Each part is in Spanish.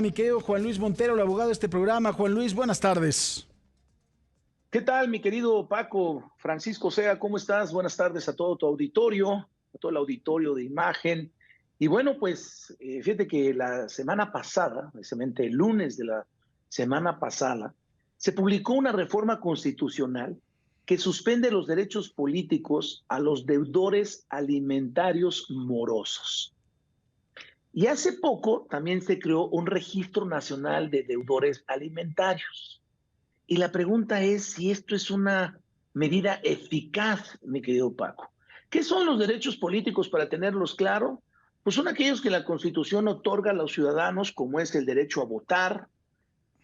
Mi querido Juan Luis Montero, el abogado de este programa. Juan Luis, buenas tardes. ¿Qué tal, mi querido Paco? Francisco Sea, ¿cómo estás? Buenas tardes a todo tu auditorio, a todo el auditorio de Imagen. Y bueno, pues fíjate que la semana pasada, precisamente el lunes de la semana pasada, se publicó una reforma constitucional que suspende los derechos políticos a los deudores alimentarios morosos. Y hace poco también se creó un registro nacional de deudores alimentarios. Y la pregunta es si esto es una medida eficaz, mi querido Paco. ¿Qué son los derechos políticos para tenerlos claro? Pues son aquellos que la Constitución otorga a los ciudadanos, como es el derecho a votar,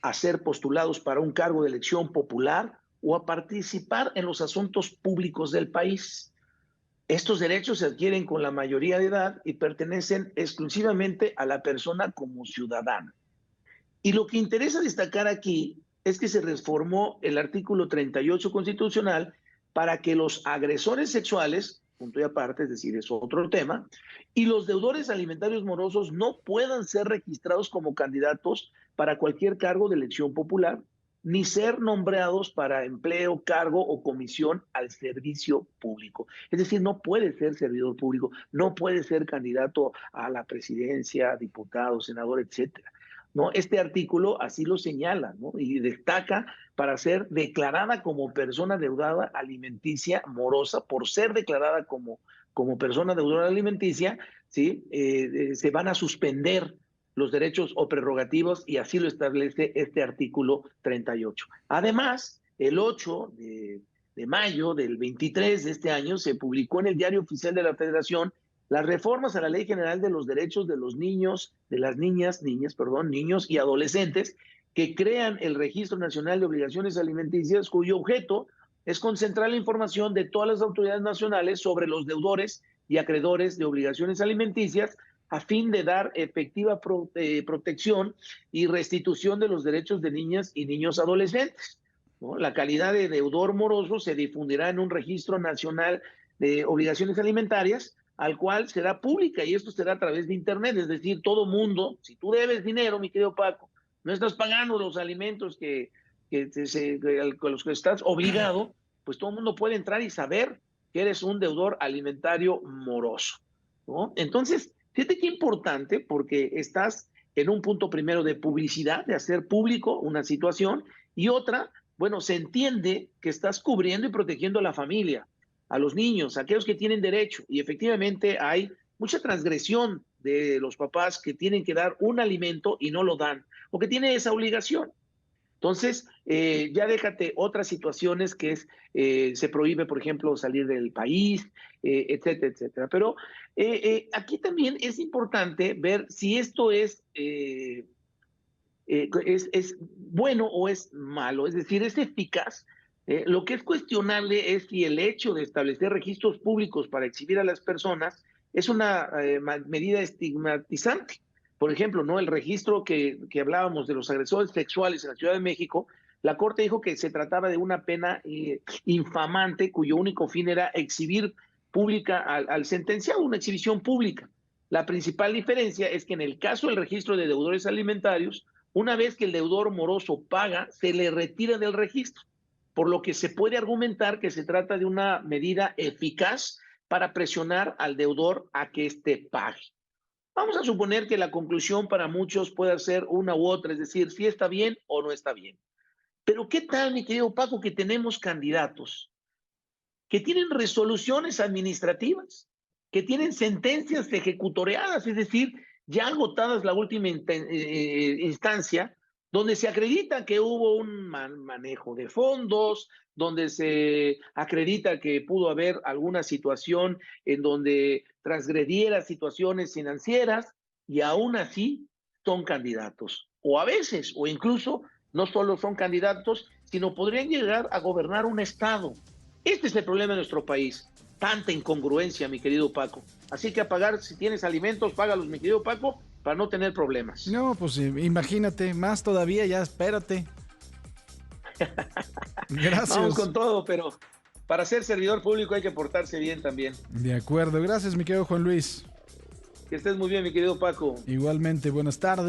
a ser postulados para un cargo de elección popular o a participar en los asuntos públicos del país. Estos derechos se adquieren con la mayoría de edad y pertenecen exclusivamente a la persona como ciudadana. Y lo que interesa destacar aquí es que se reformó el artículo 38 constitucional para que los agresores sexuales, punto y aparte, es decir, es otro tema, y los deudores alimentarios morosos no puedan ser registrados como candidatos para cualquier cargo de elección popular, ni ser nombrados para empleo, cargo o comisión al servicio público. Es decir, no puede ser servidor público, no puede ser candidato a la presidencia, diputado, senador, etcétera. ¿No? Este artículo así lo señala, ¿no? Y destaca para ser declarada como persona deudada alimenticia morosa, por ser declarada como persona deudora alimenticia, ¿sí? Se van a suspender los derechos o prerrogativas y así lo establece este artículo 38. Además, el 8 de mayo del 23 de este año se publicó en el Diario Oficial de la Federación las reformas a la Ley General de los Derechos de los Niños, de las niñas, niños y adolescentes, que crean el Registro Nacional de Obligaciones Alimenticias, cuyo objeto es concentrar la información de todas las autoridades nacionales sobre los deudores y acreedores de obligaciones alimenticias, a fin de dar efectiva protección y restitución de los derechos de niñas y niños adolescentes, ¿no? La calidad de deudor moroso se difundirá en un registro nacional de obligaciones alimentarias, al cual será pública, y esto será a través de Internet. Es decir, todo mundo, si tú debes dinero, mi querido Paco, no estás pagando los alimentos con los que estás obligado, pues todo el mundo puede entrar y saber que eres un deudor alimentario moroso, ¿no? Entonces, fíjate qué importante, porque estás en un punto primero de publicidad, de hacer público una situación, y otra, bueno, se entiende que estás cubriendo y protegiendo a la familia, a los niños, a aquellos que tienen derecho, y efectivamente hay mucha transgresión de los papás que tienen que dar un alimento y no lo dan, o que tienen esa obligación. Entonces, ya déjate otras situaciones que es, se prohíbe, por ejemplo, salir del país, etcétera, etcétera. Pero aquí también es importante ver si esto es bueno o es malo, es decir, es eficaz. Lo que es cuestionable es si el hecho de establecer registros públicos para exhibir a las personas es una medida estigmatizante. Por ejemplo, ¿no? El registro que hablábamos de los agresores sexuales en la Ciudad de México, la Corte dijo que se trataba de una pena infamante cuyo único fin era exhibir pública al sentenciado, una exhibición pública. La principal diferencia es que en el caso del registro de deudores alimentarios, una vez que el deudor moroso paga, se le retira del registro, por lo que se puede argumentar que se trata de una medida eficaz para presionar al deudor a que éste pague. Vamos a suponer que la conclusión para muchos puede ser una u otra, es decir, si está bien o no está bien. Pero ¿qué tal, mi querido Paco, que tenemos candidatos que tienen resoluciones administrativas, que tienen sentencias ejecutoriadas, es decir, ya agotadas la última instancia, donde se acredita que hubo un manejo de fondos, donde se acredita que pudo haber alguna situación en donde transgrediera situaciones financieras, y aún así son candidatos? O a veces, o incluso, no solo son candidatos, sino podrían llegar a gobernar un estado. Este es el problema de nuestro país. Tanta incongruencia, mi querido Paco. Así que a pagar, si tienes alimentos, págalos, mi querido Paco, para no tener problemas. No, pues imagínate, más todavía, ya espérate. Vamos Gracias. con todo, pero para ser servidor público hay que portarse bien también. De acuerdo, gracias, mi querido Juan Luis. Que estés muy bien, mi querido Paco. Igualmente, buenas tardes.